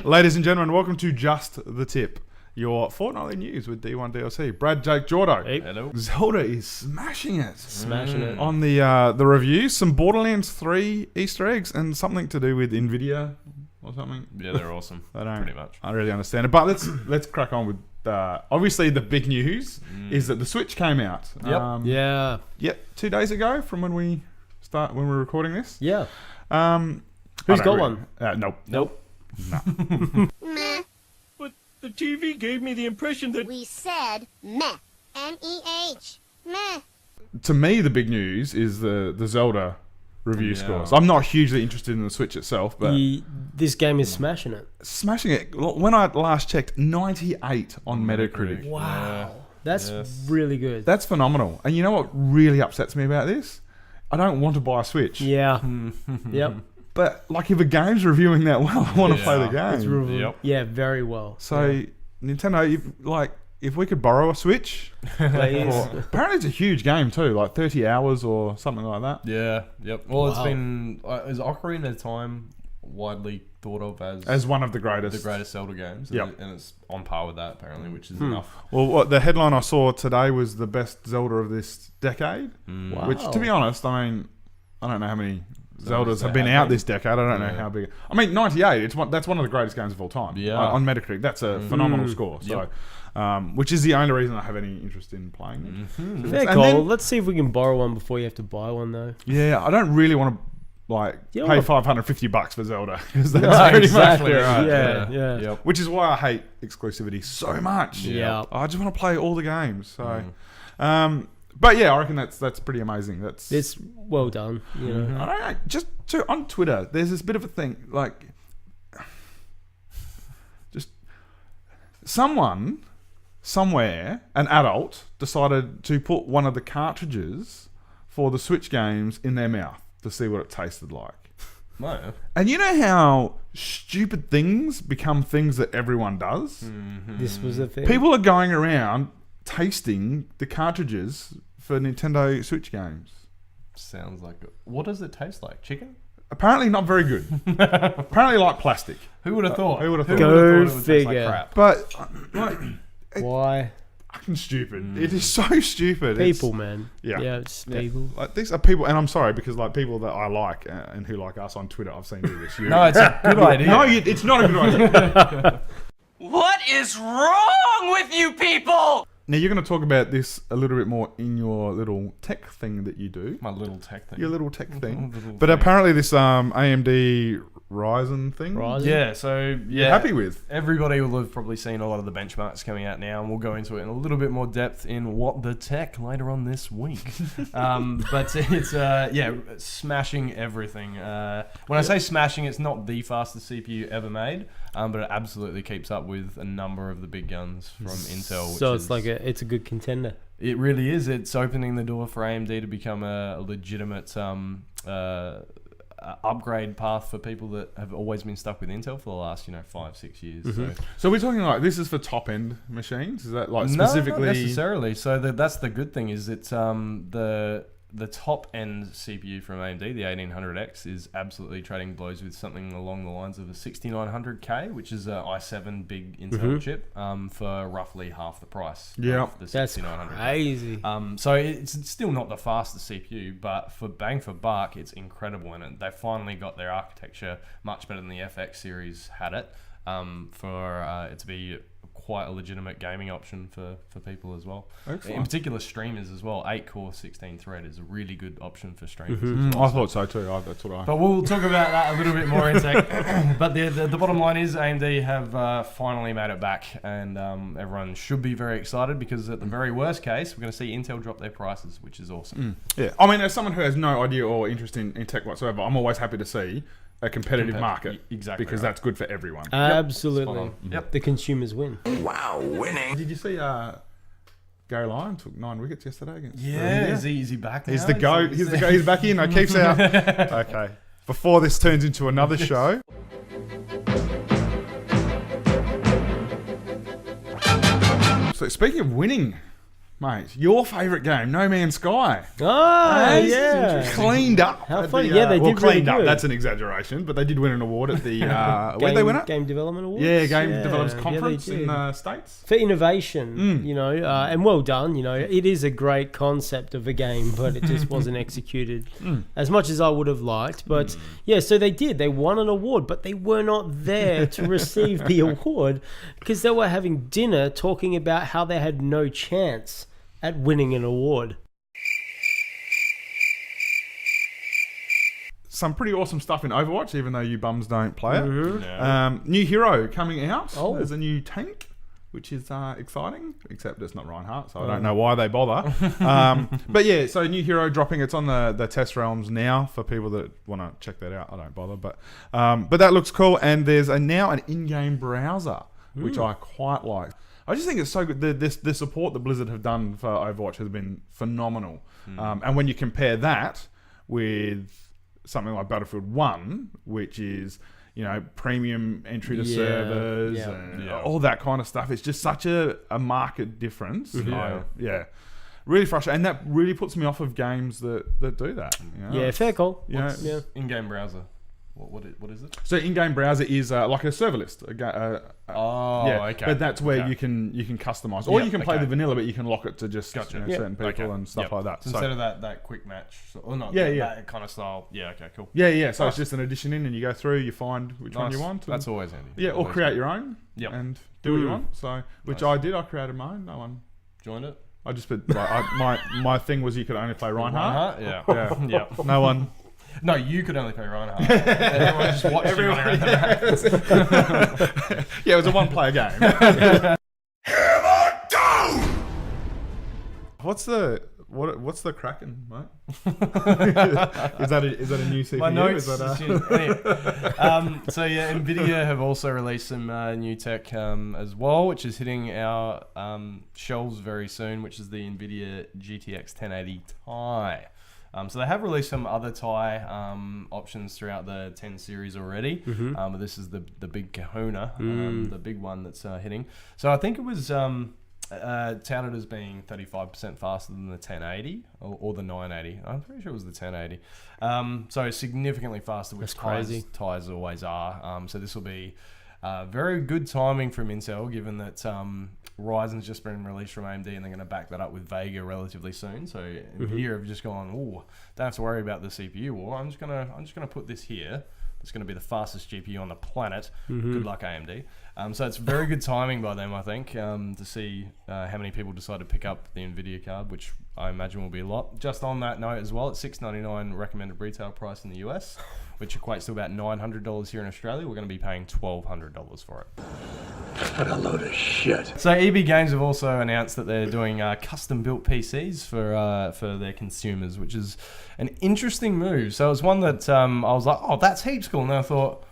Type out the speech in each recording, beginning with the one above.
Ladies and gentlemen, welcome to Just the Tip, your fortnightly news with D1 DLC. Brad, Jake, Jordo. Hey. Hello. Zelda is smashing it. Smashing it. On the review, some Borderlands 3 Easter eggs and something to do with Nvidia or something. Yeah, they're awesome. Pretty much. I don't really understand it, but let's crack on with. Obviously, the big news is that the Switch came out. Yep. Yep, 2 days ago from when we're recording this. Yeah. Who's got one? Nope. No. Meh. But the TV gave me the impression that... We said meh. M-E-H. Meh. To me, the big news is the Zelda review scores. I'm not hugely interested in the Switch itself, but this game is smashing it. Smashing it. When I last checked, 98 on Metacritic. Wow. That's really good. That's phenomenal. And you know what really upsets me about this? I don't want to buy a Switch. Yeah. Yep. But like, if a game's reviewing that well, I want to play the game. Yeah, very well. So Nintendo, if we could borrow a Switch, apparently it's a huge game too, like 30 hours or something like that. Yeah. Yep. Well, it's been is Ocarina of Time widely thought of as one of the greatest Zelda games. Yep. And it's on par with that apparently, which is enough. Well, the headline I saw today was the best Zelda of this decade. Wow. Which, to be honest, I mean, I don't know how many Zeldas have been out this decade. I don't know how big. I mean, 98. That's one of the greatest games of all time. Yeah. On Metacritic, that's a phenomenal score. So, which is the only reaon I have any interest in playing it. Fair call. Let's see if we can borrow one before you have to buy one, though. Yeah, I don't really want to pay $550 for Zelda, because that's pretty exactly much right. Yeah. Yep. Which is why I hate exclusivity so much. Yeah. I just want to play all the games. So, but yeah, I reckon that's pretty amazing. It's well done. You know. I don't know. Just on Twitter, there's this bit of a thing, like, just someone somewhere, an adult, decided to put one of the cartridges for the Switch games in their mouth to see what it tasted like. No. And you know how stupid things become things that everyone does? This was the thing. People are going around tasting the cartridges for Nintendo Switch games. Sounds like it. What does it taste like? Chicken? Apparently not very good. Apparently like plastic. Who would have thought? Who would have thought? Go it would taste figure. like crap? But Why? fucking stupid. It is so stupid. People, man. Yeah. Yeah, it's people. Like, these are people, and I'm sorry, because like people that I like and who like us on Twitter, I've seen do this. No, it's a good idea. No, it's not a good idea. What is wrong with you people? Now you're going to talk about this a little bit more in your little tech thing that you do. My little tech thing. Your little tech thing. Little But thing. apparently this AMD Ryzen thing. Ryzen? Yeah, so You're happy with? Everybody will have probably seen a lot of the benchmarks coming out now, and we'll go into it in a little bit more depth in What the Tech later on this week. But it's smashing everything. When I say smashing, it's not the fastest CPU ever made, but it absolutely keeps up with a number of the big guns from Intel. So it's a good contender. It really is. It's opening the door for AMD to become a legitimate upgrade path for people that have always been stuck with Intel for the last 5-6 years. So we're talking like this is for top end machines? Is that like specifically? No, not necessarily. So that's the good thing is it's the top end CPU from AMD, the 1800X, is absolutely trading blows with something along the lines of a 6900K, which is a i7 big Intel chip, for roughly half the price. Of the 6900. Crazy. So it's still not the fastest CPU, but for bang for buck, it's incredible in it. They finally got their architecture much better than the FX series had it, for it to be quite a legitimate gaming option for people as well. Excellent. In particular, streamers as well. 8-core 16-thread is a really good option for streamers as well. I thought so too. That's what I. But we'll talk about that a little bit more in a sec. But the bottom line is AMD have finally made it back, and everyone should be very excited because at the very worst case, we're going to see Intel drop their prices, which is awesome. Yeah, I mean, as someone who has no idea or interest in tech whatsoever, I'm always happy to see a competitive market. Exactly. Because that's good for everyone. Absolutely. Yep. The consumers win. Wow, winning. Did you see Gary Lyon took 9 wickets yesterday against Is he back now? He's the GOAT. He's the GOAT. He's back in. No, keeps out. Okay. Before this turns into another show. So speaking of winning, Mate, your favourite game, No Man's Sky. Ah, Hey, yeah. Cleaned up. How at funny. the, Yeah, they well, did really cleaned up. good. That's an exaggeration, but they did win an award at the... where'd they win it? Game Development Awards? Yeah, Game Yeah, Developers yeah, they Conference did. in the States. For innovation, you know, and well done. You know, it is a great concept of a game, but it just wasn't executed as much as I would have liked. But yeah, so they did. They won an award, but they were not there to receive the award because they were having dinner talking about how they had no chance at winning an award. Some pretty awesome stuff in Overwatch, even though you bums don't play it. No. New hero coming out. Oh. There's a new tank, which is exciting, except it's not Reinhardt, so I don't know why they bother. But yeah, so new hero dropping. It's on the test realms now for people that want to check that out. I don't bother, but that looks cool. And there's now an in-game browser, which I quite like. I just think it's so good. The support that Blizzard have done for Overwatch has been phenomenal. And when you compare that with something like Battlefield 1, which is, you know, premium entry to servers and all that kind of stuff, it's just such a market difference. Really frustrating. And that really puts me off of games that do that. You know? Yeah, fair call. You know, Yeah. In-game browser. What is it? So in-game browser is like a server list. Okay. But that's where you can customize, or Yeah, you can play okay. the vanilla, but you can lock it to just Gotcha. certain people and stuff like that. So instead of that quick match, or not that kind of style. Yeah, okay, cool. Yeah. So it's just an addition in, and you go through, you find which one you want. and- That's always handy. yeah, or Always create handy. your own. Yep. And do what you want. So which Nice. I did. I created my own. No one. Joined it? I just put my thing was you could only play Reinhardt. Yeah. Yeah. Yeah. No one. No, you could only play Reinhardt. Everyone just watched you running around the map. Yeah, it was a one-player game. What's the Kraken, mate? is that a new CPU? My notes. Is that Anyway. So yeah, Nvidia have also released some new tech as well, which is hitting our shelves very soon, which is the Nvidia GTX 1080 Ti. So they have released some other Ti options throughout the 10 series already, but this is the big kahuna, the big one that's hitting. So I think it was touted as being 35% faster than the 1080 or the 980. I'm pretty sure it was the 1080. So significantly faster, which That's crazy. Tis always are. So this will be very good timing from Intel, given that Ryzen's just been released from AMD, and they're going to back that up with Vega relatively soon. So Nvidia have just gone, oh, don't have to worry about the CPU war. I'm just gonna put this here. It's going to be the fastest GPU on the planet. Good luck, AMD. So it's very good timing by them, I think, to see how many people decide to pick up the Nvidia card, which I imagine will be a lot. Just on that note as well, it's $699 recommended retail price in the US, which equates to about $900 here in Australia. We're going to be paying $1,200 for it. What a load of shit. So EB Games have also announced that they're doing custom-built PCs for their consumers, which is an interesting move. So it was one that I was like, oh, that's heaps cool. And then I thought,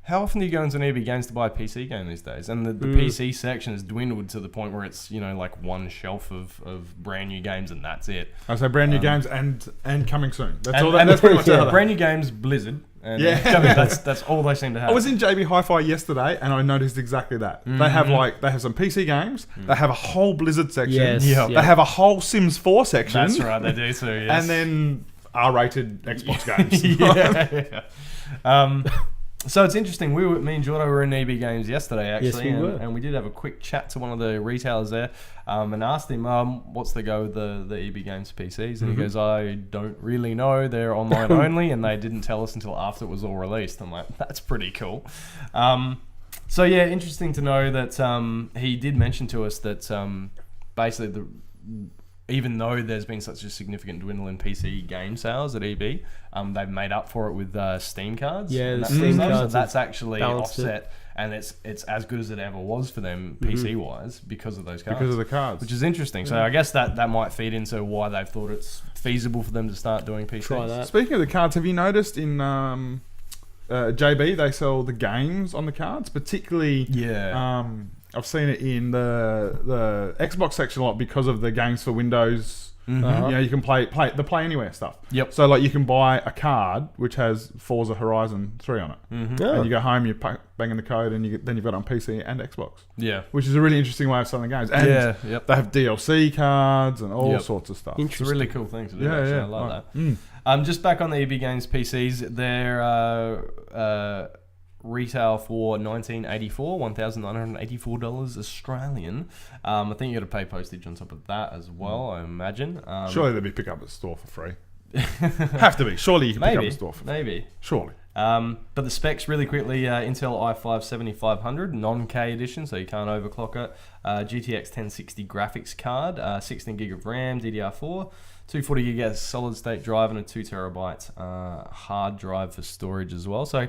how often do you go into an EB Games to buy a PC game these days? And the PC section has dwindled to the point where it's, you know, like one shelf of brand new games and that's it. I say brand new games and coming soon. That's And, all. and That's pretty much yeah, it. brand new games, Blizzard. And Yeah. that's all they seem to have. I was in JB Hi-Fi yesterday, and I noticed exactly that. They have some PC games. They have a whole Blizzard section. Yes. Yeah. They have a whole Sims 4 section. That's right, they do too. Yes. And then R-rated Xbox games. yeah. So it's interesting. Me and Jordo were in EB Games yesterday, actually, Yes, we were. and we did have a quick chat to one of the retailers there, and asked him, "What's the go with the EB Games PCs?" And he goes, "I don't really know. They're online only, and they didn't tell us until after it was all released." I'm like, "That's pretty cool." So yeah, interesting to know that he did mention to us that basically even though there's been such a significant dwindle in PC game sales at EB, they've made up for it with Steam cards. Yeah, and the that sort of Steam stuff. So cards that's have actually balanced it. offset, and it's as good as it ever was for them PC wise because of those cards. Because of the cards. Which is interesting. So I guess that might feed into why they've thought it's feasible for them to start doing PCs. Try that. Speaking of the cards, have you noticed in JB they sell the games on the cards, particularly? Yeah. I've seen it in the Xbox section a lot because of the games for Windows Uh-huh. You know, you can play the Play Anywhere stuff. Yep. So like you can buy a card which has Forza Horizon 3 on it, Oh. and you go home, you bang in the code, and then you've got it on PC and Xbox. Yeah. Which is a really interesting way of selling games. And Yeah, yep. they have DLC cards and all Yep. sorts of stuff. It's a really cool thing to do. Yeah, actually. yeah. I like Right. that. Just back on the EB Games PCs, they're retail for $1,984 Australian. I think you got to pay postage on top of that as well, I imagine. Surely they'll be pick up at the store for free. Have to be. Surely you can pick up Maybe. at the store for free. Maybe. Surely. But the specs really quickly, Intel i5 7500 non-K edition, so you can't overclock it. GTX 1060 graphics card, 16 gig of RAM, DDR4, 240 gig solid state drive, and a 2 terabyte hard drive for storage as well. So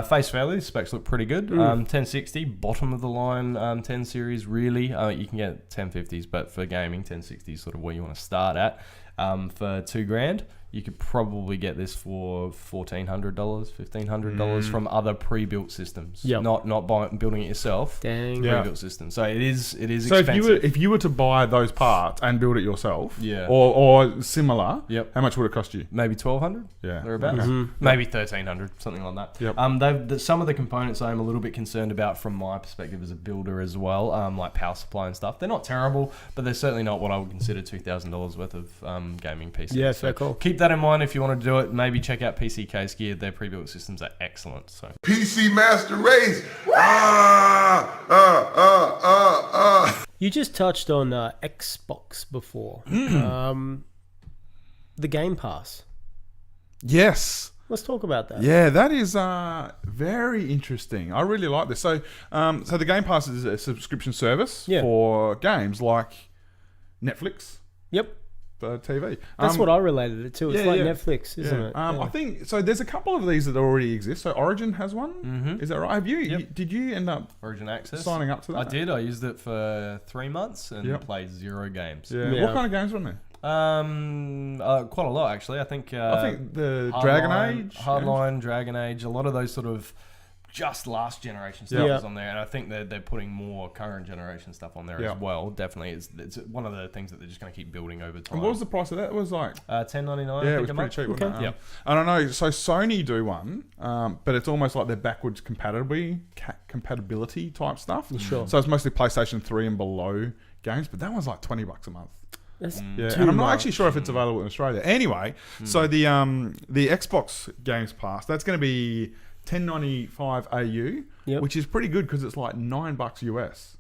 face value, the specs look pretty good. 1060, bottom of the line 10 series really. You can get 1050s, but for gaming, 1060 is sort of where you want to start at. For $2,000, you could probably get this for $1,400, $1,500 from other pre-built systems. Yep. Not building it yourself. Dang. Yeah. Pre-built systems. So it is So expensive. if you were to buy those parts and build it yourself, Yeah. or similar, Yep. how much would it cost you? Maybe $1,200. Yeah. Thereabouts. Maybe $1,300, something like that. Yep. Some of the components I'm a little bit concerned about from my perspective as a builder as well, like power supply and stuff. They're not terrible, but they're certainly not what I would consider $2,000 worth of gaming PCs. Yeah, So fair call. keep that in mind if you want to do it. Maybe check out PCK's gear. Their pre-built systems are excellent. So PC Master Race. You just touched on Xbox before. The Game Pass. Yes. Let's talk about that. Yeah, that is very interesting. I really like this. So, so the Game Pass is a subscription service Yeah. for games like Netflix Yep. for TV. That's what I related it to. It's yeah, like yeah. Netflix, isn't it? Yeah. I think so. There's a couple of these that already exist. So Origin has one. Is that right? Have you? Did you end up Origin Access. signing up to that? I did. I used it for 3 months and Yep. played 0 games. Yeah. Yeah. What kind of games are on there? Quite a lot actually. I think The Dragon Age. Hardline, Dragon Age, a lot of those sort of just last generation stuff Yeah. is on there, and I think they're putting more current generation stuff on there Yeah. as well. Definitely, it's one of the things that they're just going to keep building over time. And what was the price of that? It was like $10.99? yeah, I it think was a pretty month. cheap. Wasn't it? Yep. I don't know. So Sony do one, but it's almost like their backwards compatibility type stuff. Sure. So it's mostly PlayStation 3 and below games, but that one's like $20 a month. That's Yeah, too and I'm not much. actually sure if it's available in Australia. Anyway, so the Xbox Games Pass, that's going to be $10.95 AU, Yep. which is pretty good because it's like $9 US.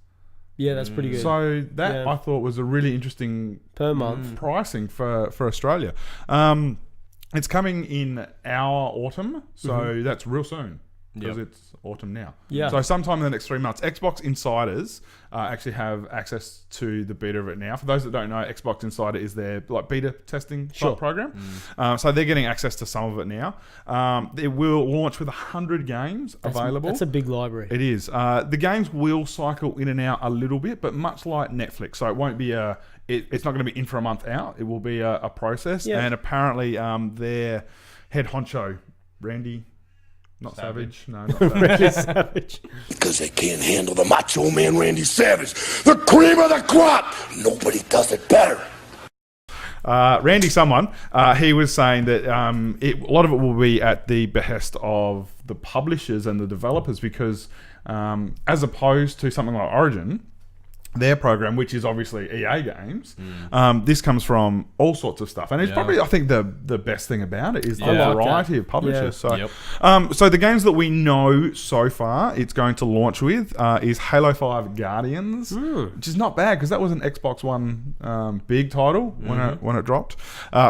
Yeah, that's pretty good. So that Yeah. I thought was a really interesting Per month. pricing for Australia. It's coming in our autumn, so that's real soon because Yep. it's autumn now. Yeah. So sometime in the next 3 months, Xbox Insiders actually have access to the beta of it now. For those that don't know, Xbox Insider is their like beta testing Sure. type program. So they're getting access to some of it now. It will launch with 100 games available. That's a big library. It is. The games will cycle in and out a little bit, but much like Netflix. So it won't be it's not going to be in for a month out. It will be a process. Yeah. And apparently their head honcho, Randy, not Savage. No, not Savage. Really savage. Because they can't handle the Macho Man Randy Savage, the cream of the crop. Nobody does it better. Randy someone, he was saying that a lot of it will be at the behest of the publishers and the developers because as opposed to something like Origin, their program, which is obviously EA games, this comes from all sorts of stuff. And it's Yeah. probably, I think, the best thing about it is the Yeah. variety that. of publishers. Yeah. So, Yep. so the games that we know so far it's going to launch with is Halo 5 Guardians, which is not bad because that was an Xbox One big title when it dropped.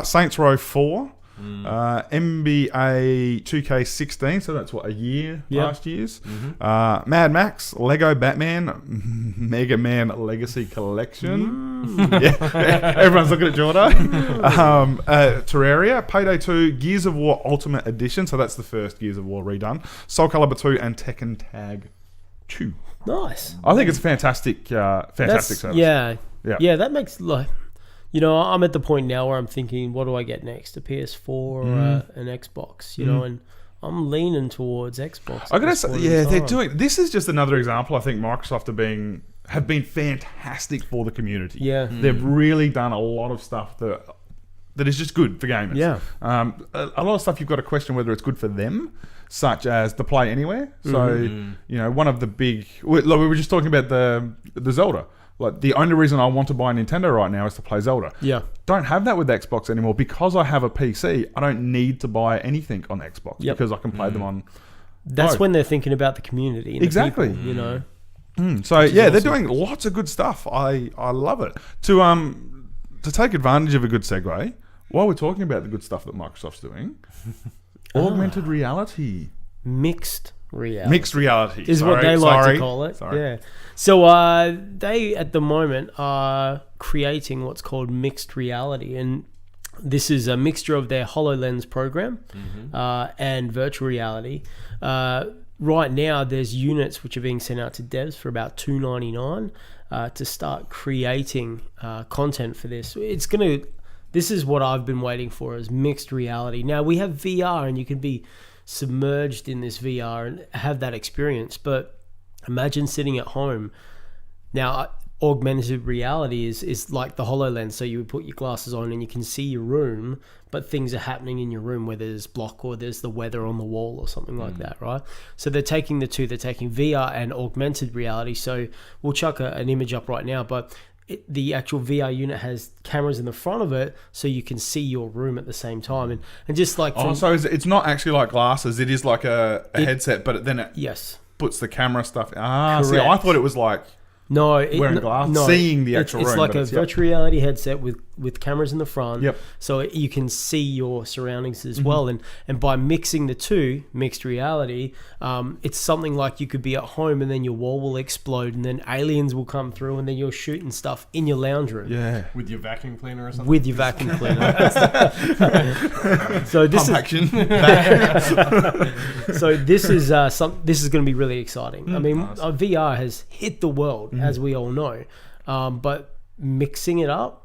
Saints Row 4. NBA 2K16, so that's what, a year Yep. last year's. Mad Max, Lego Batman, Mega Man Legacy Collection. Yeah, everyone's looking at Jordan. Terraria, Payday 2, Gears of War Ultimate Edition, so that's the first Gears of War redone. Soul Calibur 2 and Tekken Tag 2. Nice. I think it's fantastic service. Yeah. Yeah. Yeah, that makes like, you know, I'm at the point now where I'm thinking, what do I get next? A PS4 or an Xbox? You know, and I'm leaning towards Xbox. I at gotta this say, point in yeah, they're time. doing. This is just another example. I think Microsoft are being have been fantastic for the community. Yeah. They've really done a lot of stuff that is just good for gamers. Yeah. A lot of stuff you've got to question whether it's good for them, such as the play anywhere. So, one of the big... We were just talking about the Zelda. Like, the only reason I want to buy a Nintendo right now is to play Zelda. Yeah. Don't have that with Xbox anymore. Because I have a PC, I don't need to buy anything on Xbox because I can play them on... That's both. when they're thinking about the community. And Exactly. The people, you know. So yeah, they're doing lots of good stuff. I love it. To take advantage of a good segue, while we're talking about the good stuff that Microsoft's doing, augmented reality, Mixed reality. mixed reality Is what they like to call it. Sorry. Yeah. So they at the moment are creating what's called mixed reality, and this is a mixture of their HoloLens program and virtual reality. Right now, there's units which are being sent out to devs for about $2.99 to start creating content for this. This is what I've been waiting for, is mixed reality. Now we have VR, and you can be submerged in this VR and have that experience. But imagine sitting at home. Now, augmented reality is like the HoloLens. So you would put your glasses on and you can see your room, but things are happening in your room, where there's block or there's the weather on the wall or something like that, right? So they're taking the two. They're taking VR and augmented reality. So we'll chuck an image up right now, but the actual VR unit has cameras in the front of it, so you can see your room at the same time. And just like... So it's not actually like glasses. It is like a headset, but then it Yes. puts the camera stuff... see, Correct. I thought it was like... No, wearing glasses, seeing the actual it's room. like but a virtual reality headset with cameras in the front. Yep. So you can see your surroundings as well. And by mixing the two, mixed reality, it's something like you could be at home and then your wall will explode and then aliens will come through and then you're shooting stuff in your lounge room. Yeah. With your vacuum cleaner or something? With your vacuum cleaner. So this Pump is action. so this is this is going to be really exciting. I mean, VR has hit the world, as we all know, but mixing it up,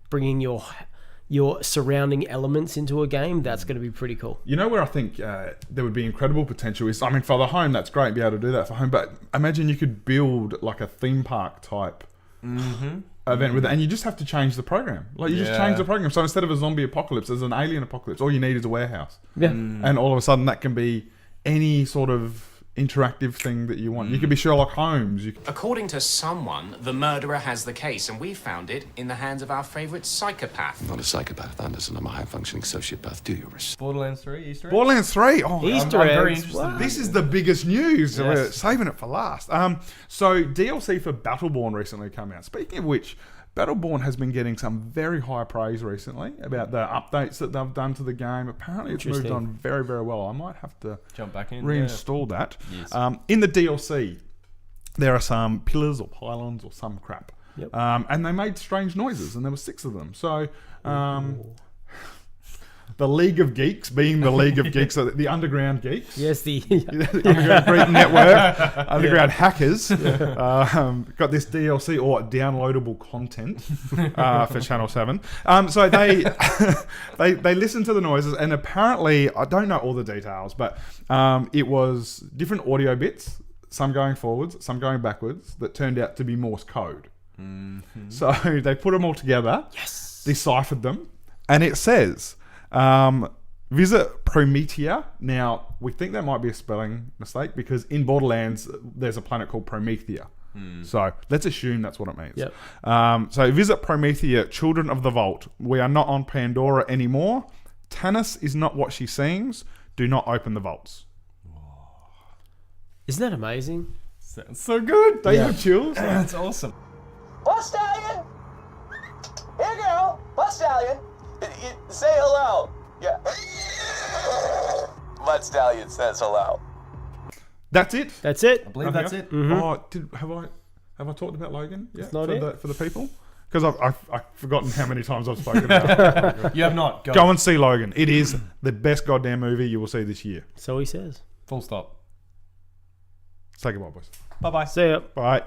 bringing your surrounding elements into a game, that's going to be pretty cool. You know where I think there would be incredible potential is, I mean, for the home, that's great, be able to do that for home, but imagine you could build like a theme park type event with it, and you just have to change the program. Like, you just change the program. So instead of a zombie apocalypse, there's an alien apocalypse. All you need is a warehouse. Yeah. And all of a sudden, that can be any sort of interactive thing that you want. You could be Sherlock Holmes. According to someone, the murderer has the case, and we found it in the hands of our favourite psychopath. Not a psychopath, Anderson. I'm a high-functioning sociopath. Do your respect. Borderlands 3 Easter egg? Borderlands 3. Oh, Easter I'm very eggs. interested. Wow. this is the biggest news. Yes. We're saving it for last. So DLC for Battleborn recently came out. Speaking of which, Battleborn has been getting some very high praise recently about the updates that they've done to the game. Apparently, it's moved on very, very well. I might have to Jump back in. reinstall that. Yes. In the DLC, there are some pillars or pylons or some crap. Yep. And they made strange noises, and there were 6 of them. So... the League of Geeks, being the League of Geeks, so the Underground Geeks. Yes, the Underground Greek Network, Underground Hackers, got this DLC or downloadable content for Channel 7. So they they listened to the noises, and apparently, I don't know all the details, but it was different audio bits, some going forwards, some going backwards, that turned out to be Morse code. So they put them all together, deciphered them, and it says... visit Promethea. Now, we think that might be a spelling mistake because in Borderlands, there's a planet called Promethea. So let's assume that's what it means. Yep. So visit Promethea, children of the Vault. We are not on Pandora anymore. Tannis is not what she seems. Do not open the vaults. Isn't that amazing? Sounds so good. Don't you have chills? That's awesome. Bus Stallion! Here, girl! Bus Stallion! Say hello! Yeah. Bus Stallion says hello. That's it. That's it. I believe that's it. Oh, have I talked about Logan yet? not for the people? Because I've forgotten how many times I've spoken about it. You have not. Go and see Logan. It is the best goddamn movie you will see this year. So he says. Full stop. Say goodbye, boys. Bye-bye. See ya. Bye.